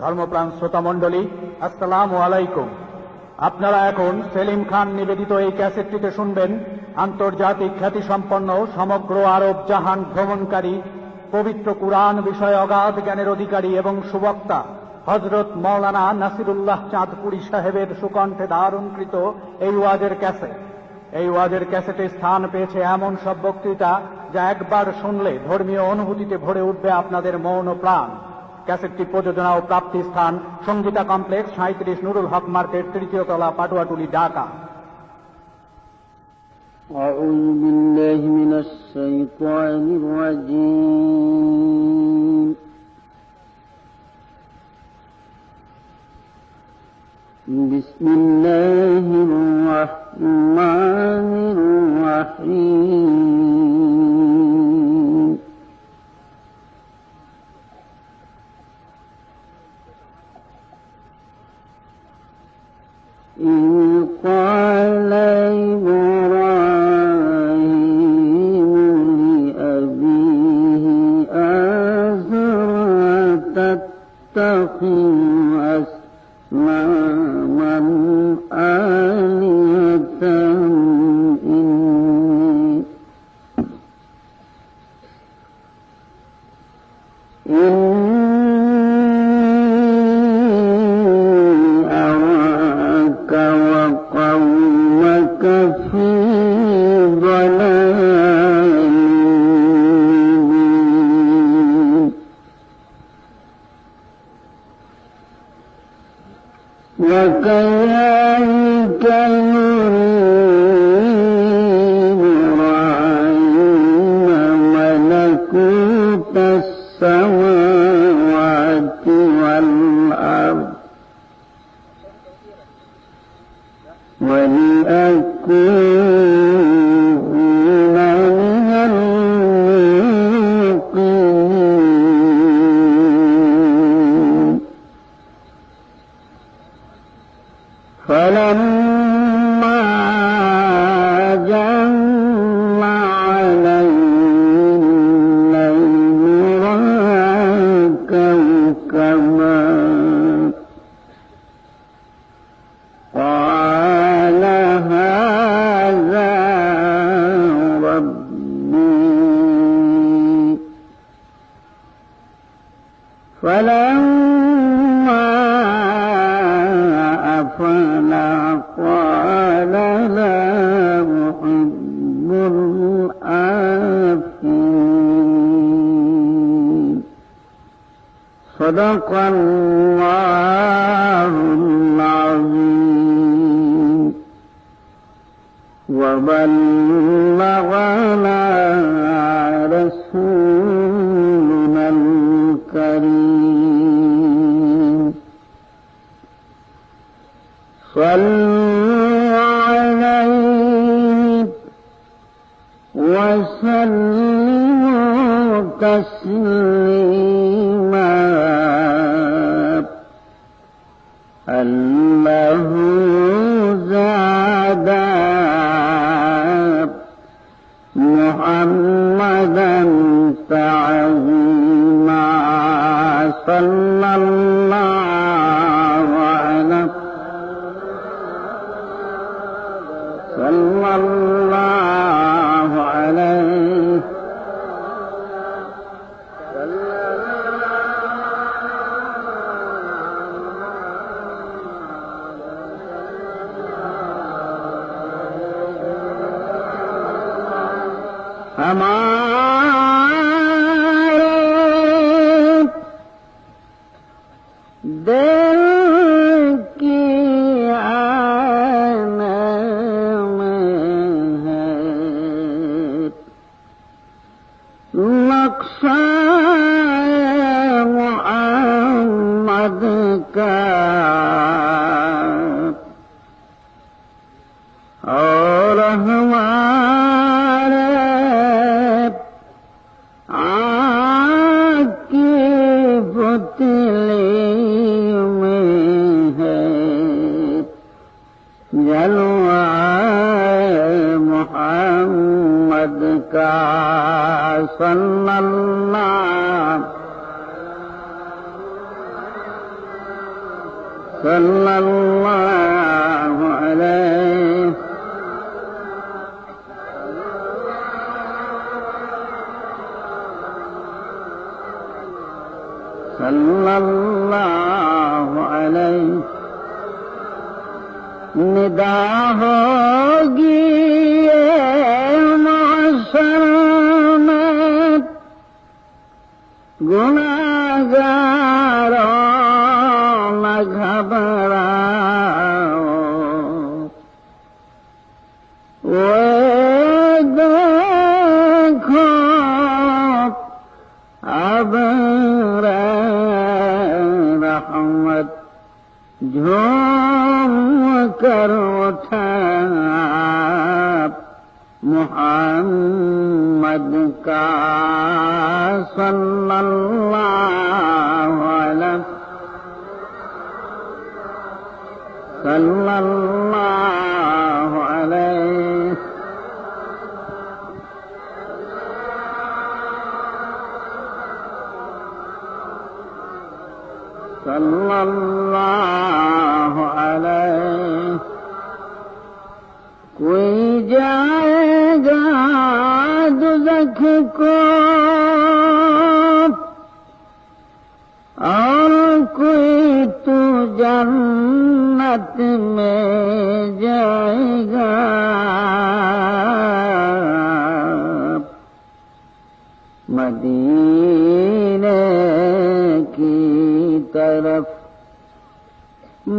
ধর্মপ্রাণ শ্রোতা মণ্ডলী, আসসালামু আলাইকুম। আপনারা এখন সেলিম খান নিবেদিত এই ক্যাসেটটিতে শুনবেন আন্তর্জাতিক খ্যাতিসম্পন্ন সমগ্র আরব জাহান ভ্রমণকারী, পবিত্র কুরআন বিষয়ে অগাধ জ্ঞানের অধিকারী এবং সুবক্তা হযরত মাওলানা নাসিরুল্লাহ চাঁদপুরী সাহেবের সুকণ্ঠে ধারণকৃত এই ওয়াজের ক্যাসেট। এই ওয়াজের ক্যাসেটে স্থান পেয়েছে এমন সব বক্তৃতা যা একবার শুনলে ধর্মীয় অনুভূতিতে ভরে উঠবে আপনাদের মন ও প্রাণ। ক্যাসেটটি প্রযোজনা ও প্রাপ্তি স্থান সঙ্গীতা কমপ্লেক্স, 37 নুরুল হক মার্কেট, 3য় তলা, পাটুয়াটুলি, ঢাকা। أعوذ بالله من الشيطان الرجيم. بسم الله الرحمن الرحيم. إذ قال إبراهيم لأبيه آزر تتخذ أصناما آلهة أراك وقومك في ضلال مبين. وكذلك نري إبراهيم ملكوت السماوات والأرض ولأكون من الموقنين. فلما جن عليه الليل رأى كوكبا قال هذا ربي. فلما أفل قال لا أحب الآفلين. صدق الله العظيم. وبلغنا رسولنا الكريم. صلوا عليه وسلموا تسليما. الله زاد محمدا تعظيما. صلى الله عليه صلى الله عليه हमारे दिल की आना नक्शा मुहम्मद का और हमारे आँखी पुतली में है जलवा मुहम्मद का सल्लल्लाहु صلى الله عليه صلى الله عليه निदा होगी महशर में गुनाहगारों न घबराओ वो देखो अब रहमत झूम कर उठा मुहम्मद का सल्लल्लाहु अलैहि सल्लल्लाहु अलैहि कोई जाएगा दुज़ख को और कोई तू जन्नत में जाएगा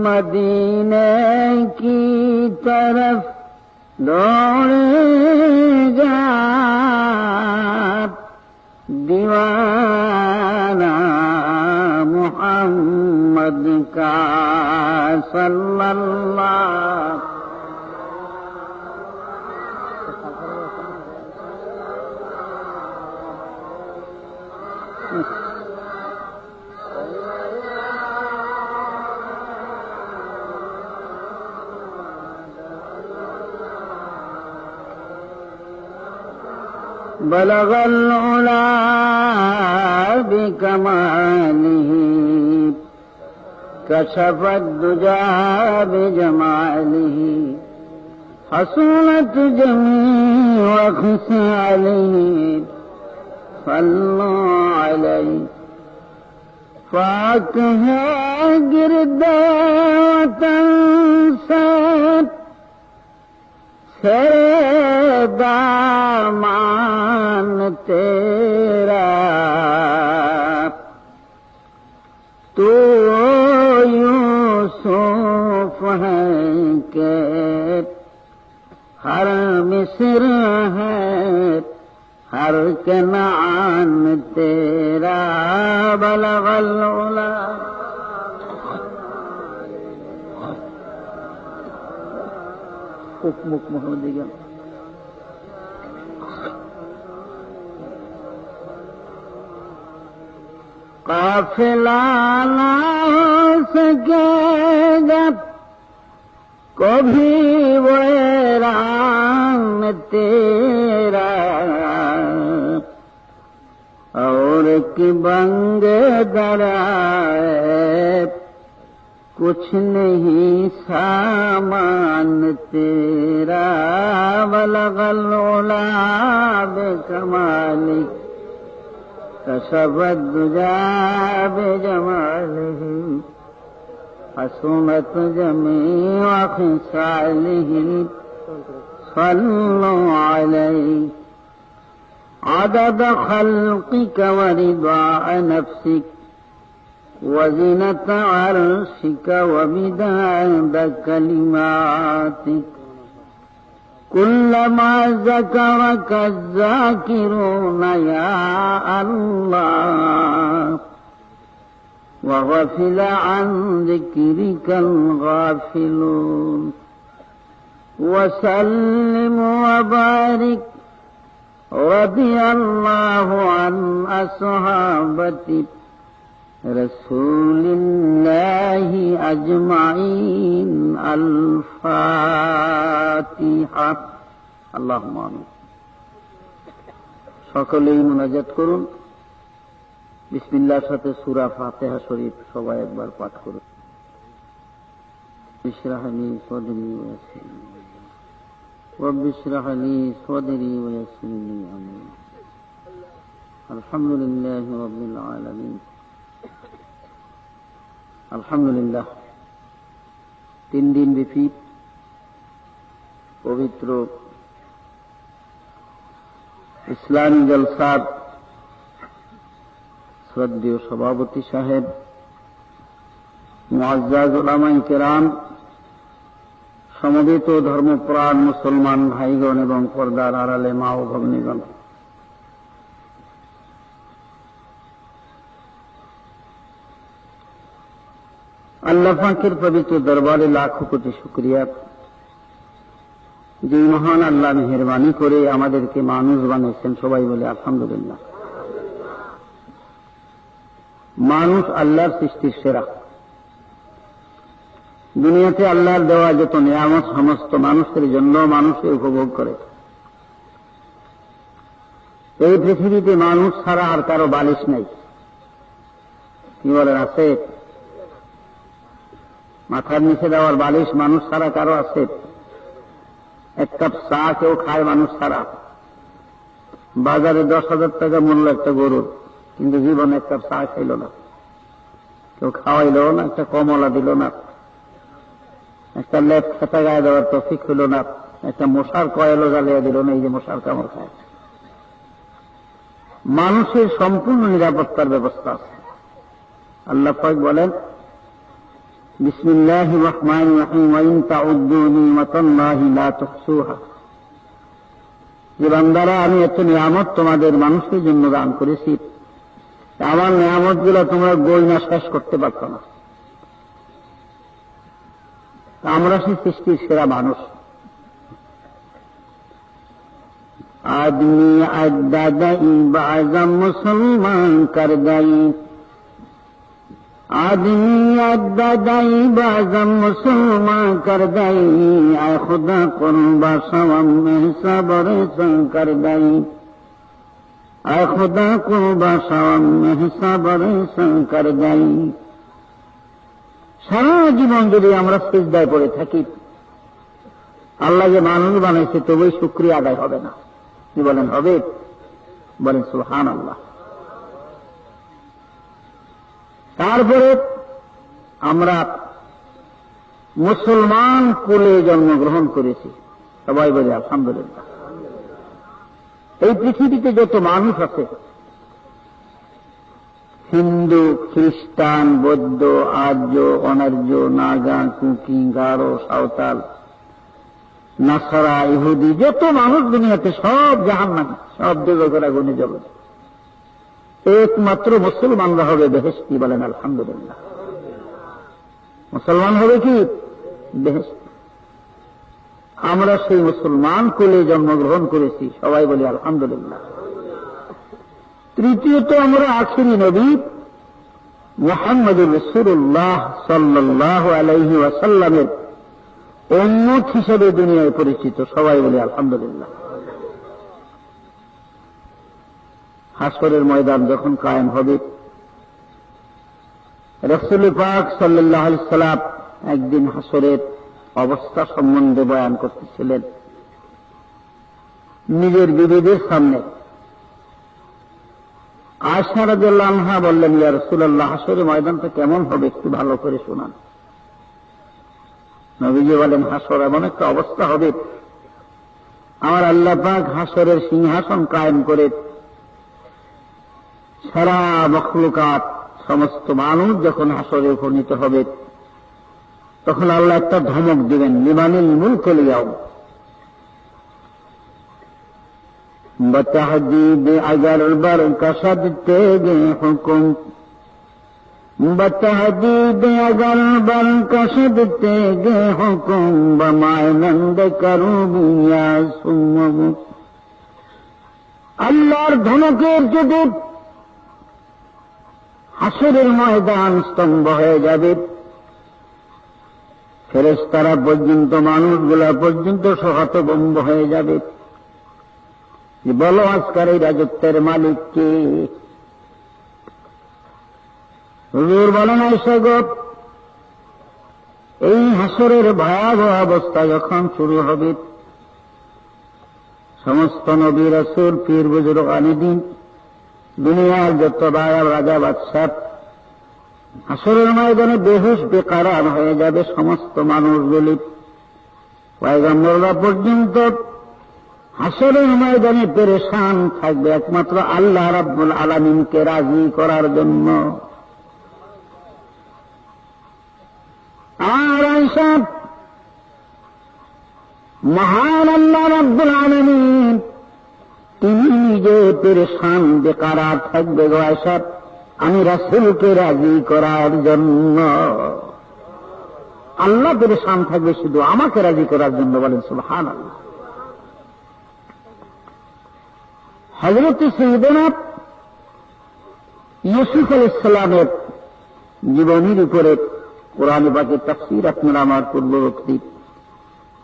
मदीने की तरफ दौड़ेगा दीवाना मुहम्मद का सल्लल्लाहु बलगल उला बिकमालिही कशफत दुजा बिजमालिही हसूनत जमीअ खिसालिही सल्लल्लाहु अलैहि फाक है गिरदे वतन से दामान तेरा तू यूसुफ है के हर मिस्र है हर कनान तेरा बलगल उला मुख मोहम्मद काफिला ना सकेगा कभी वैरान तेरा और कि बंग दराए कुछ नहीं सामान तेरा बलगल उला बेकमाली कशफत दुजा बेजमालिही हसूनत जमीअ खिसालिही सल्लल्लाहु अलैहि अदद खल्क़िक व रिदा नफ्सिक वज़ीनत अर्शिक व मिदाद कलिमातिक कुल्लमा ज़करक ज़ाकिरून या अल्लाह व गफ़िल अन ज़िक्रिकल गाफ़िलून व सल्लिम व बारिक रदियल्लाहु अन अस्हाबति रसूलिल्लाहि अजमाइन अल-फातिहा अल्लाहुम्मा आमीन। সকলেই মুনাজাত করুন। বিসমিল্লাহর সাথে সূরা ফাতিহা শরীফ সবাই একবার পাঠ করুন। اشرح لي صدري ويسر لي رب اشرح لي صدري ويسر لي أمري الحمد لله رب العالمين আলহামদুলিল্লাহ 3 দিন ব্যাপী পবিত্র ইসলামী জলসার শ্রদ্ধেয় সভাপতি সাহেব, মুআজ্জাজ উলামায়ে কেরাম, সমবেত ধর্মপ্রাণ মুসলমান ভাইগণ এবং পর্দার আড়ালে মা ও ভগ্নীগণ, আল্লাহ পাকের পবিত্র দরবারে লাখো কোটি শুকরিয়া, যে মহান আল্লাহ মেহেরবানি করে আমাদেরকে মানুষ বানিয়েছেন। সবাই বলে আলহামদুলিল্লাহ। মানুষ আল্লাহর সৃষ্টির সেরা। দুনিয়াতে আল্লাহর দেওয়া যত নিয়ামত সমস্ত মানুষের জন্য মানুষে উপভোগ করে। এই পৃথিবীতে মানুষ ছাড়া আর কারো বালিশ নেই। কি বলেন, আছে? মাথার নিচে দেওয়ার বালিশ মানুষ ছাড়া কারো আছে? এক কাপ চা কেউ খায় মানুষ ছাড়া। বাজারে 10,000 টাকা মূল্য একটা গরুর, কিন্তু জীবনে এক কাপ চা খাইল না, কেউ খাওয়াইল না, একটা কমলা দিল না, একটা লেপ খেতা গায়ে দেওয়ার তৌফিক হইল না, একটা মশার কয়েলও জ্বালিয়ে দিল না, এই যে মশার কামড় খায়। মানুষের সম্পূর্ণ নিরাপত্তার ব্যবস্থা আছে। আল্লাহ পাক বলেন, বিসমিল্লাহির রহমানির রহিম, ওয়া ইন তাউদ্দু নি'মাতাল্লাহি লা তুহসুহা। যে বান্দারা, আমি এত নিয়ামত তোমাদের মানুষের জন্য দান করেছি, আমার নিয়ামতগুলো তোমরা গয়না শেষ করতে পারত না। আমরা সেই সৃষ্টির সেরা মানুষ। আদমি আদাদাই বাজাম মুসলমান করদাই, आदमी अद्दाई बाजम मुसलमान कर दई, आय खुदा कुर्बा सवम में सबर कर दई, आय खुदा कुर्बा सवम में सबर कर दई। সারা জীবন যদি আমরা সিজদায় পড়ে থাকি, আল্লাহ যে মানুষ বানাইছে তবুই শুকরিয়া আদায় হবে না। কি বলেন, হবে? বলেন সুবহানাল্লাহ। তারপরে আমরা মুসলমান কুলে জন্মগ্রহণ করেছি। সবাই বলে আলহামদুলিল্লাহ। এই পৃথিবীতে যত মানুষ আছে, হিন্দু, খ্রিস্টান, বৌদ্ধ, আর্য, অনার্য, নাগা, কুকি, গারো, সাঁওতাল, নাসারা, ইহুদি, যত মানুষ দুনিয়াতে সব জাহান্নামী, সব দেবগোরা গুণে যাবে। একমাত্র মুসলমানরা হবে বেহেশতি। বলেন আলহামদুলিল্লাহ। মুসলমান হবে কি বেহেশতি। আমরা সেই মুসলমান কুলে জন্মগ্রহণ করেছি। সবাই বলি আলহামদুলিল্লাহ। তৃতীয়ত, আমরা আখিরি নবী মুহাম্মদুর রাসূলুল্লাহ সাল্লাল্লাহু আলাইহি ওয়াসাল্লামের উম্মত হিসেবে দুনিয়ায় পরিচিত। সবাই বলি আলহামদুলিল্লাহ। হাসরের ময়দান যখন কায়েম হবে, রাসূল পাক সাল্লাল্লাহু আলাইহি ওয়াসাল্লাম একদিন হাসরের অবস্থা সম্বন্ধে বয়ান করতেছিলেন নিজের বিবিদের সামনে। আয়েশা রাদিয়াল্লাহু আনহা বললেন, ইয়া রাসূলুল্লাহ, হাসরের ময়দানটা কেমন হবে একটু ভালো করে শোনান। নবীজি বলেন, হাসর এমন একটা অবস্থা হবে, আমার আল্লাহ পাক হাসরের সিংহাসন কায়েম করে সারা মখলুকাত, সমস্ত মানুষ যখন হাসরে উপনীত হবে, তখন আল্লাহ একটা ধমক দিবেন, লিমানিল মুলকুল ইয়াউম। বতাহদীদ আগার বরকশদ তেগে হুকুম, বতাহদীদ আগার বরকশদ তেগে হুকুম, বমায়নন্দ করুবিয়া সুম্মু। আল্লাহর ধমকের যদি হাসরের ময়দান স্তম্ভ হয়ে যাবে, ফেরেশতারা পর্যন্ত, মানুষগুলা পর্যন্ত হতভম্ব হয়ে যাবে। বলো আজকার এই রাজত্বের মালিক কে? হুজুর বলেন, আয়েশা গো, এই হাসরের ভয়াবহ অবস্থা যখন শুরু হবে, সমস্ত নবী রাসূল পীর বুজুর্গ আলিদিন দুনিয়ার যত রাজা বাদশাহ হাসরের ময়দানে বেহুশ বেকারার হয়ে যাবে। সমস্ত মানুষগুলি পয়গম্বররা পর্যন্ত হাসরের ময়দানে পেরেশান থাকবে একমাত্র আল্লাহ রাব্বুল আলামিনকে রাজি করার জন্য। আর আয়েশা, মহান আল্লাহ রাব্বুল আলামিন তিনি নিজে পেরেশান বেকারার থাকবে গো আয়েশা, আমি রাসূলকে রাজি করার জন্য। আল্লাহ পেরেশান থাকবে শুধু আমাকে রাজি করার জন্য। বলেন সুবহানাল্লাহ। হযরত সাইয়েদনা ইউসুফ আলাইহিস সালামের জীবনীর উপরে কোরআন পাকের তাফসীর আপনারা আমার পূর্ববর্তী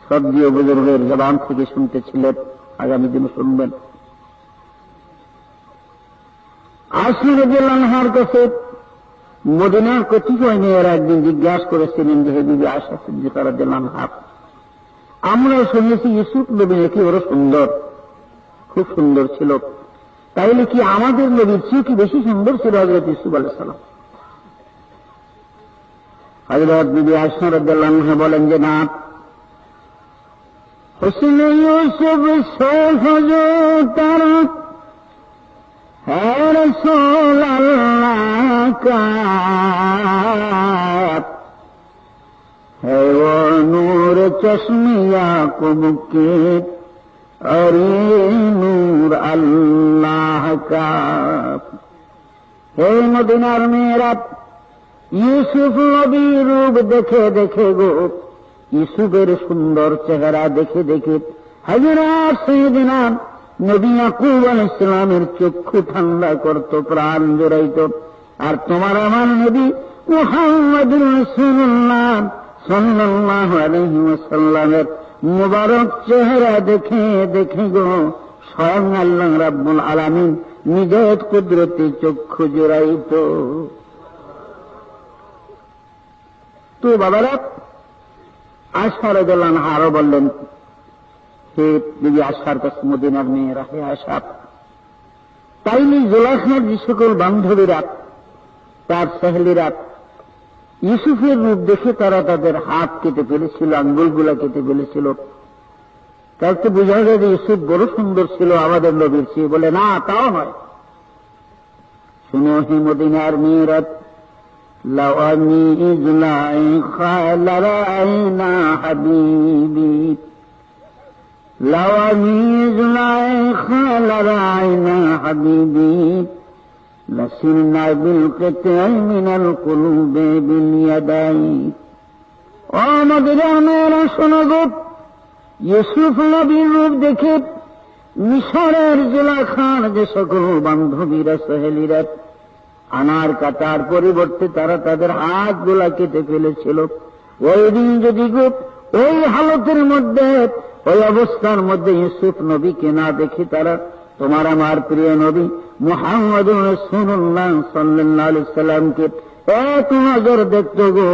শ্রদ্ধেয় বুজুর্গের জবান থেকে শুনতেছিলেন, আগামী দিনে শুনবেন। আয়েশা রাদিয়াল্লাহু আনহার কাছে মদিনার কতিপয় মেয়েরা একদিন জিজ্ঞাসা করেছিলেন যে হে বিবি আয়েশা সিদ্দিকা রাদিয়াল্লাহু আনহা, আমরা শুনেছি ইউসুফ নবী নাকি বড় সুন্দর, খুব সুন্দর ছিল, তাইলে কি আমাদের নবীর চেয়ে কি বেশি সুন্দর ছিল হযরত ইউসুফ আলাইহিস সালাম? হযরত বিবি আয়েশা রাদিয়াল্লাহু আনহা বলেন যে না, হুসন ইউসুফ সহজতার है रसूल अल्लाह का, है वो नूर चश्मिया कुब के और ये नूर अल्लाह का। हे मदीनार मेरा ইউসুফ নবীর রূপ দেখে দেখে গো, ইউসুফের সুন্দর চেহারা দেখে দেখে হযরত সাইয়েদনা নবী ইয়াকুব আলাইহিস সালামের চক্ষু ঠান্ডা করত, প্রাণ জুড়াইত। আর তোমার আমার নবী মুহাম্মদুর রাসূলুল্লাহ সাল্লাল্লাহু আলাইহি ওয়াসাল্লামের মুবারক চেহারা দেখে দেখে গো স্বয়ং আল্লাহ রাব্বুল আলামিন নিজের কুদরতে চক্ষু জুড়াইত। তো বাবারা, আয়েশা রাদিয়াল্লাহু আনহা আরো বললেন, হে বিবি আয়েশার কাছে মদিনার মেয়েরা, হে আয়েশা, তাইলে জুলাইখার যে সকল বান্ধবীরা, তার সহেলিরা ইউসুফের রূপ দেখে তারা তাদের হাত কেটে ফেলেছিল, আঙ্গুলগুলা কেটে ফেলেছিল, তার তো বোঝা যায় যে ইউসুফ বড় সুন্দর ছিল আমাদের নবীর চেয়ে। বলে না, তাও নয়। শুনো হে মদিনার মেয়েরা, লাউ আমি জুলাইখা লারাইনা হাবিবি, লাউ আমি জুলাইখা লারাইনা হাবিবি, লাসিরনা বিল কিতাই মিনাল কুলুবে বিল ইয়াদাই। ও মদিনার মেয়েরা শোনো গো, ইউসুফ নবীর রূপ দেখে মিশরের জুলাইখার যে সকল বান্ধবীরা সহেলিরা আনার কাটার পরিবর্তে তারা তাদের হাতগুলা কেটে ফেলেছিল। ওই দিন যদি গো ওই হালতের মধ্যে, ওই অবস্থার মধ্যে ইউসুফ নবীকে না দেখে তারা তোমার আমার প্রিয় নবী মুহাম্মদুর রাসূলুল্লাহ সাল্লাল্লাহু আলাইহি সাল্লামকে এক নজর দেখত গো,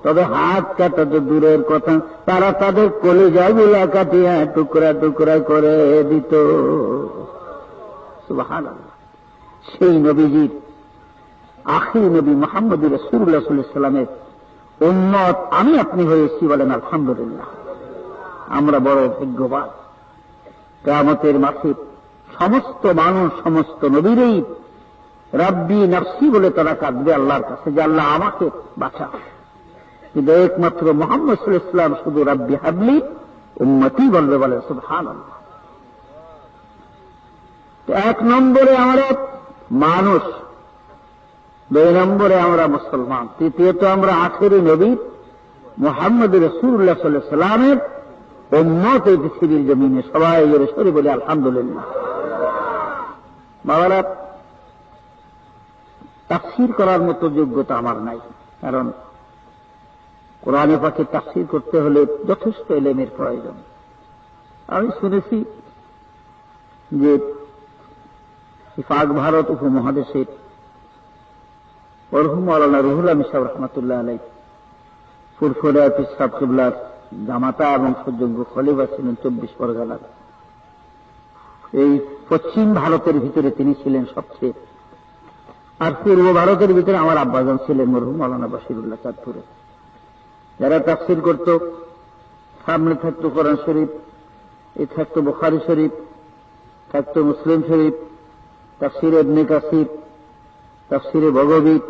তবে হাত কাটা তো দূরের কথা, তারা তাদের কলিজাগুলা কাটিয়া টুকরা টুকরা করে দিত। সুবহানাল্লাহ। সেই নবীজির আখির নবী মুহাম্মদুর রাসূলুল্লাহ সাল্লাল্লাহু আলাইহি সাল্লামের উম্মত আমি আপনি হয়েছি। বলেন আলহামদুলিল্লাহ। আমরা বড় ভাগ্যবান। কিয়ামতের মাঠে সমস্ত মানুষ সমস্ত নবীরই রাব্বি নাফসি বলে তারা কাঁদবে আল্লাহর কাছে যে আল্লাহ আমাকে বাঁচা। কিন্তু একমাত্র মুহাম্মদ সাল্লাল্লাহু আলাইহি ওয়াসাল্লাম শুধু রাব্বি হাবলি উম্মতি বলবে। বলে সুবহানাল্লাহ। এক নম্বরে আমরা মানুষ, দুই নম্বরে আমরা মুসলমান, তৃতীয়ত আমরা আখেরি নবী মুহাম্মদ রাসূলুল্লাহ সাল্লাল্লাহু আলাইহি ওয়াসাল্লামের উম্মত এই পৃথিবীর জমিনে। সবাই জোরে সরে বলি আলহামদুলিল্লাহ। বাবারা, তাফসীর করার মতো যোগ্যতা আমার নাই, কারণ কোরআনে পাকে তাফসীর করতে হলে যথেষ্ট ইলমের প্রয়োজন। আমি শুনেছি যে পাক ভারত উপমহাদেশের মরহুম মাওলানা রুহুল আমিন সাহেব রহমাতুল্লাহ আলাইহি ফুরফুরা পিসরাব কিবলার জামাতা এবং সুযোগ্য খলিফা ছিলেন 24 পরগনার। এই পশ্চিম ভারতের ভিতরে তিনি ছিলেন সবচেয়ে, আর পূর্ব ভারতের ভিতরে আমার আব্বাজান ছিলেন মরহুম মাওলানা বশিরুল্লাহ চাঁদপুরে। যারা তাফসীর করত, সামনে থাকতো কোরআন শরীফ, এই থাকতো বুখারী শরীফ, থাকতো মুসলিম শরীফ, তাফসীরে ইবনে কাসির, তাফসীরে ভগবীত,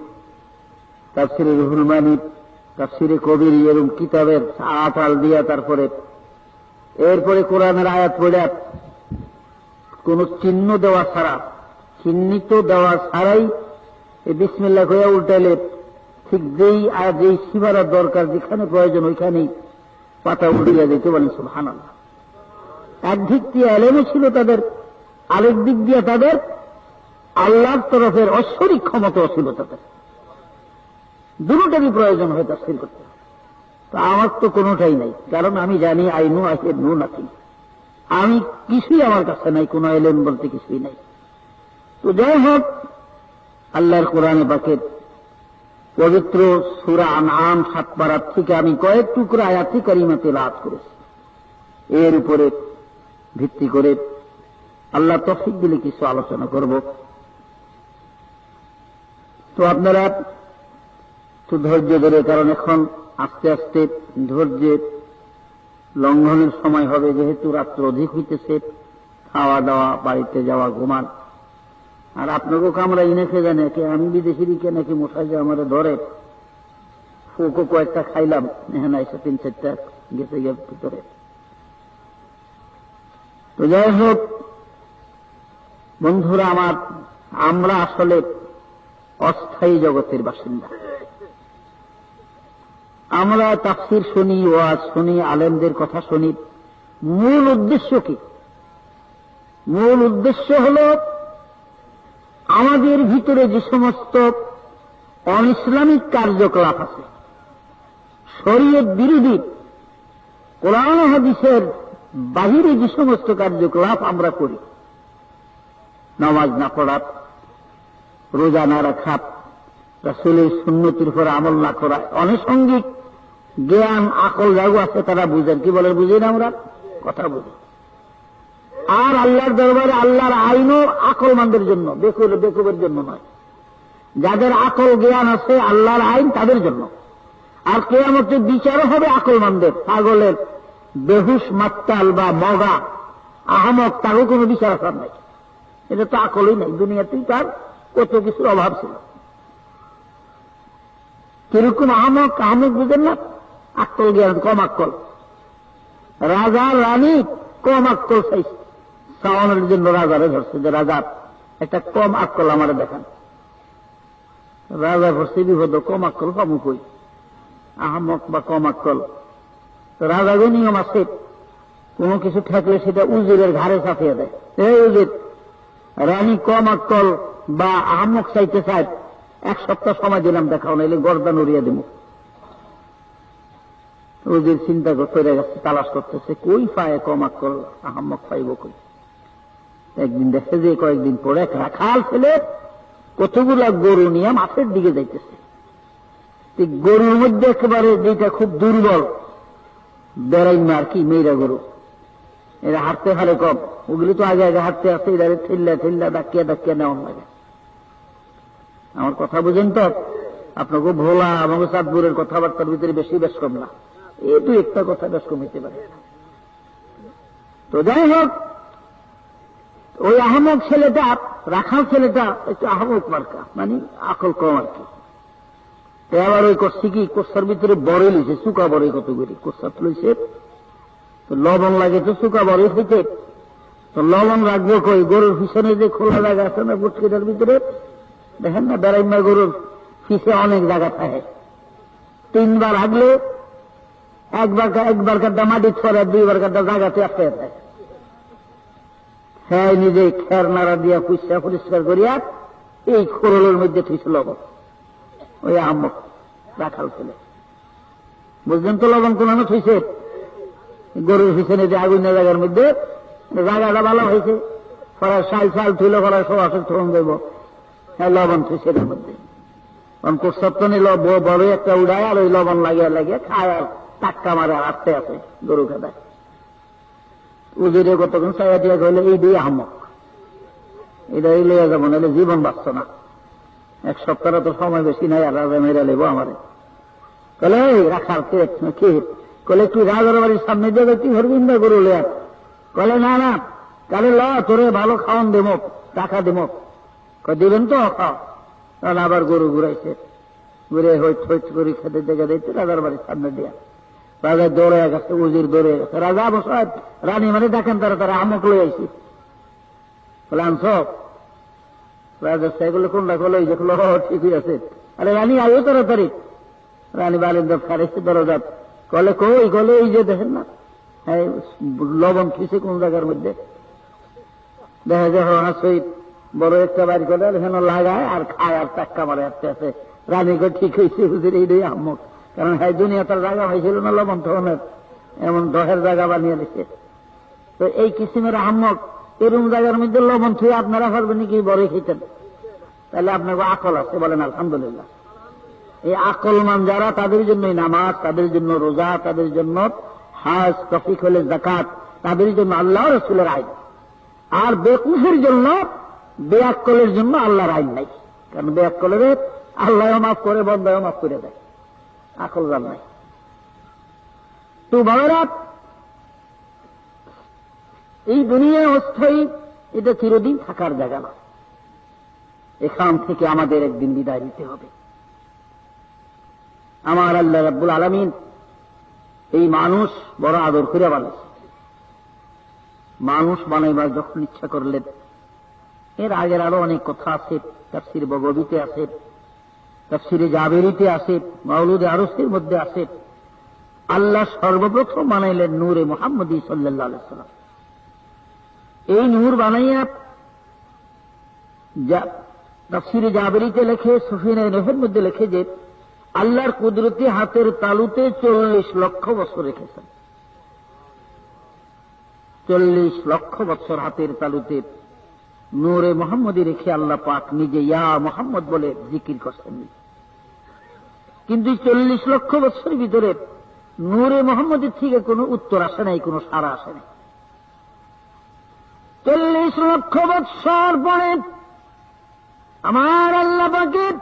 তাফসীরে রুহুল মানি, তাফসীরে কবির, এরকম কিতাবের আতাল দিয়া তারপরে এরপরে কোরআনের আয়াত পড়ে কোন চিহ্ন দেওয়া ছাড়া, চিহ্নিত দেওয়া ছাড়াই এই বিসমিল্লাহ কইয়া উল্টাইলে ঠিক যেই সীমানার দরকার, যেখানে প্রয়োজন ওইখানেই পাতা উল্টিয়া দিতে বলেন সুবহানাল্লাহ। একদিক দিয়ে এলেমও ছিল তাদের, আরেক দিক দিয়ে তাদের আল্লাহর তরফের ঐশ্বরিক ক্ষমতাও ছিল তাদের। দুটোটারই প্রয়োজন হয় তাফসীর করতে। তো আমার তো কোনোটাই নাই, কারণ আমি জানি I know I know nothing. আমি কিছুই আমার কাছে নাই, কোন এলেম বলতে কিছুই নাই। তো যাই হোক, আল্লাহর কোরআনে পাকের পবিত্র সূরা আনআম 7 পারা থেকে আমি কয়েক টুকরা আয়াতি কারিমা তেলাওয়াত করেছি। এর উপরে ভিত্তি করে আল্লাহ তৌফিক দিলে কিছু আলোচনা করব। তো আপনারা একটু ধৈর্য ধরে, কারণ এখন আস্তে আস্তে ধৈর্যের লঙ্ঘনের সময় হবে, যেহেতু রাত্র অধিক হইতেছে, খাওয়া দাওয়া, বাড়িতে যাওয়া, ঘুমান। আর আপনাকেও কামরা ইনেছে জানে কি আমি বিদেশি কে নাকি মশাই যে আমার ধরে, ফুকো কয়েকটা খাইলাম, এখানে এসে 3-4টা গেছে গিয়ে ভিতরে। তো যাই হোক বন্ধুরা আমার, আমরা আসলে অস্থায়ী জগতের বাসিন্দা। আমরা তাফসীর শুনি, ওয়াজ শুনি, আলেমদের কথা শুনি। মূল উদ্দেশ্য কি? মূল উদ্দেশ্য হল আমাদের ভিতরে যে সমস্ত অনইসলামিক কার্যকলাপ আছে, শরীয়ত বিরোধী, কোরআন হাদিসের বাহিরে যে সমস্ত কার্যকলাপ আমরা করি, নামাজ না পড়া, রোজা না রাখা, রাসূলের সুন্নতির উপর আমল না করা, আনুষঙ্গিক জ্ঞান আকল যাগো আছে তারা বুঝেন, কি বলে বুঝি না আমরা কথা বুঝি। আর আল্লাহর দরবারে আল্লাহর আইনও আকলমানদের জন্য, বেকুবের জন্য নয়। যাদের আকল জ্ঞান আছে আল্লাহর আইন তাদের জন্য। আর কিয়ামতের বিচারও হবে আকলমানদের। পাগলের, বেহুশ, মাত্তাল বা মগা, আহমক, তারও কোনো বিচার আসার নাই। এটা তো আকলই নাই, দুনিয়াতেই তার কত কিছুর অভাব ছিল। কিরকম আহমক? আহমক বুঝেন না? আকল জ্ঞান কম আকল। রাজা রানী কম আকল চাইছে, চাওয়ানোর জন্য রাজারে ধরছে যে রাজা একটা কম আকল আমার দেখান। রাজা ধরছে বিপদ, কম আকল পাবো কই? আহমক বা কম আকল। রাজাগো নিয়ম আছে, কোন কিছু থাকলে সেটা উজিরের ঘাড়ে চাপিয়ে দেয়। এই উজির, রানী কম আকল বা আহমক চাইতে চায়, 1 সপ্তাহ সময় দিলাম, দেখাও নাইলে গর্দান উড়িয়ে দিব। উজির চিন্তা করে গেছে, তালাশ করতেছে, কই পায় কম আকল, আহমক পাইব কই? একদিন দেখে যে কয়েকদিন পরে এক রাখাল ছেলে কতগুলা গরু নিয়ে মাঠের দিকে যাইতেছে। গরুর মধ্যে একেবারে যেটা খুব দুর্বল, বেড়াইমা আর কি, মেয়েরা গরু, এরা হাঁটতে পারে কম, ওগুলি তো আগে আগে হাঁটতে আসতে, এরা ঠেল্লা ডাকিয়া নেওয়া লাগে। আমার কথা বুঝেন তো? আপনাকে ভোলা এবং চাঁদপুরের কথাবার্তার ভিতরে বেশি বেশ কম না, এই 2-1টা কথা বেশ কম হইতে পারে। তো যাই হোক, ওই আহমক ছেলেটা, রাখাল ছেলেটা একটু আহমক মার্কা, মানে আকল কম আর কি। আবার ওই করছি কি, কোষার ভিতরে বড়ই লইছে, চুকা বড়ই কতগুলি কোষা লইছে। তো লবণ লাগে তো চুকা বড়ই হইতে, তো লবণ রাখবো কই? গরুর পিছনে যে খোলা জায়গা আছে না গুটকিটার ভিতরে, দেখেন না বেড়াইমা গরুর পিছে অনেক জায়গা থাকে। 3বার আগলে একবার কাটা মাটি ছড়া, 2বার কাটা জায়গাতে আটকে যায়। হ্যাঁ, নিজে খের নাড়া দিয়া পুষা পরিষ্কার করিয়া এই খোরলের মধ্যে থুইছে লবণ। ওই আহমক রাখাল ছেলে, বুঝলেন তো লবণ কোন থুইছে? গরুর পিছনে যে আগুনের জায়গার মধ্যে, জায়গাটা ভালো হয়েছে, ফরার শাল থুইলে ফরার সবাসের থরণ দেব, হ্যাঁ লবণ থুইছে এর মধ্যে। কারণ প্রস্তাব নিল বড় একটা উড়ায় আর ওই লবণ লাগিয়ে লাগিয়ে খায় আর টাক্কা মারে আর আসতে আছে গরু খেদায়। উজিরে কতক্ষণ চাইয়া দিয়া কইলে এই দিয়ে আহমক, এটা এই লইয়া যাবো, নাহলে জীবন বাঁচত না। এক সপ্তাহ তো সময় বেশি নাই, আর রাজা মেরা লেব আমারে। কলে রাখার কি কলে তুই রাজার বাড়ির সামনে দিয়ে তুই ধরবি না গরু লিয়া? কলে না না, কালে ল তোরে ভালো খাওয়ান দেব, টাকা দেব। দিবেন তো খাও। তাহলে আবার গরু ঘুরাইছে, ঘুরে হইচ হইচ করে খেতে দেখে দিচ্ছে রাজার বাড়ির সামনে দিয়া। রাজা দৌড়ে গেছে, উজির দৌড়ে গেছে। রাজা বসায় রানী মানে দেখেন তারা তারা আমক লই আইছি। বলে আনছ? রাজা সেগুলো কোনটা করলো? এই দেখলো ঠিকই আছে। আরে রানী আয়ো তাড়াতাড়ি। রানী বালিন্দ খারেছে দরজা। কলে কই? কলে এই যে দেখেন না, হ্যাঁ লবণ খিসে কোন জায়গার মধ্যে দেখা যায় সহিত বড় একটা বাড়ি করে এখানে লাগায় আর খায় আর টাক্কা মারে আসতে আছে। রানী কই ঠিক হয়েছে হুজুর, এইটাই আহমক। কারণ হ্যাঁ দুনিয়া তার জায়গা হয়েছিল না লবণ তখনের, এমন দহের জায়গা বানিয়ে দিচ্ছে। তো এই কিসিমের আহমক এরকম জায়গার মধ্যে লবণ থুয়ে আপনারা পারবেন কি বড় খেতেন? তাহলে আপনাকে আকল আছে, বলেন আলহামদুলিল্লাহ। এই আকলমান যারা, তাদের জন্যই নামাজ, তাদের জন্য রোজা, তাদের জন্য হাজ, তফিক হলে যাকাত, তাদের জন্য আল্লাহ রাসূলের আইন। আর বেকুফের জন্য, বেআক্কলের জন্য আল্লাহর আইন নাই। কারণ বেআক্কলের আল্লাহ মাফ করে, বন্দাও মাফ করে দেয়, আকল জান নাই। তো ভাইরা, এই দুনিয়া অস্থায়ী, এটা চিরদিন থাকার জায়গা না। এখান থেকে আমাদের একদিন বিদায় নিতে হবে। আমার আল্লাহ রাব্বুল আলামিন এই মানুষ বড় আদর করে বানাইছে। মানুষ বানাইবার যখন ইচ্ছা করলেন, এর আগের আরো অনেক কথা আছে, তাফসীর বগবীতে আছে, তাফসীরে জাবেরিতে আছে, মাওলুদে আরসের মধ্যে আছে। আল্লাহ সর্বপ্রথম বানাইলেন নূরে মুহাম্মদী সাল্লাল্লাহু আলাইহি ওয়াসাল্লাম। এই নূর বানাইয়া তাফসীরে জাবেরিতে লেখে, সুফিয়ানে নহর মধ্যে লেখে যে আল্লাহর কুদরতি হাতের তালুতে 40 লক্ষ বছর রেখেছেন। 40 লক্ষ বছর হাতের তালুতে নূরে মুহাম্মদী রেখে আল্লাহ পাক নিজে ইয়া মুহাম্মদ বলে জিকির করছেন। কিন্তু 40 লক্ষ বছরের ভিতরে নূরে মুহাম্মদের থেকে কোনো উত্তর আসে নাই, কোনো সাড়া আসে নাই। 40 লক্ষ বছর পরে আমার আল্লাহ পাকের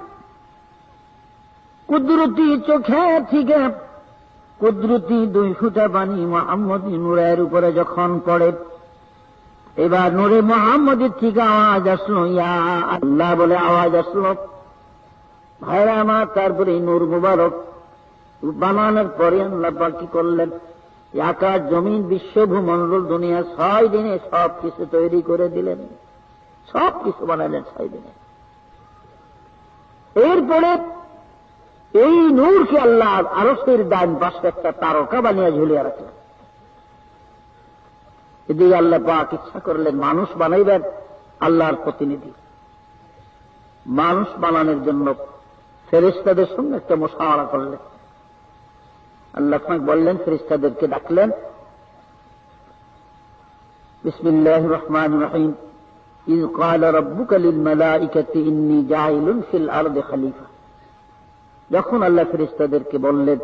কুদরতি চোখে থেকে কুদরতি 2 ফোঁটা পানি মুহাম্মদী নূরের উপরে যখন পড়ে, এবার নূরে মুহাম্মদের থেকে আওয়াজ আসলো, ইয়া আল্লাহ বলে আওয়াজ আসলো। ভাইরা আমার, তারপরে নূর মুবারক বানানোর পরে আল্লাহ পাক কি করলেন? আকাশ জমিন বিশ্ব ভূমণ্ডল দুনিয়া 6 দিনে সব কিছু তৈরি করে দিলেন, সব কিছু বানালেন 6 দিনে। এরপরে এই নূরকে আল্লাহ আরশের ডান পাশে একটা তারকা বানিয়ে ঝুলিয়ে রাখলেন। এদিকে আল্লাহ পাক ইচ্ছা করলেন মানুষ বানাইবেন আল্লাহর প্রতিনিধি। মানুষ বানানোর জন্য ফেরেশতাদের সঙ্গে একটা মুশাওয়ারা করলেন। আল্লাহ পাক বললেন, ফেরেশতাদেরকে ডাকলেন, বিসমিল্লাহির রহমানির রহিম, ইয ক্বালা রাব্বুকা লিল মালাইকাতি ইন্নী জাইলুন ফিল আরদি খলিফা। যখন আল্লাহ ফেরেশতাদেরকে বললেন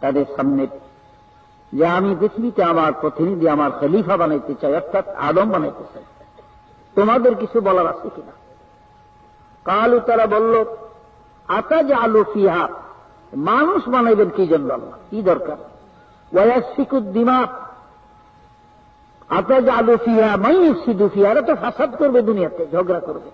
তাদের সামনে যে আমি পৃথিবীতে আমার প্রতিনিধি, আমার খলিফা বানাইতে চাই, অর্থাৎ আদম বানাইতে চাই, তোমাদের কিছু বলার আছে কিনা? কালু, তারা বলল, আতাজআলু ফিহা, মানুষ বানাইবেন কি জন্য আল্লাহ, কি দরকার? ওয়ায়াসফিকুদ দিমা, আতাজআলু ফিহা মান ইউফসিদু ফিহা, এরা তো ফাসাদ করবে, দুনিয়াতে ঝগড়া করবে।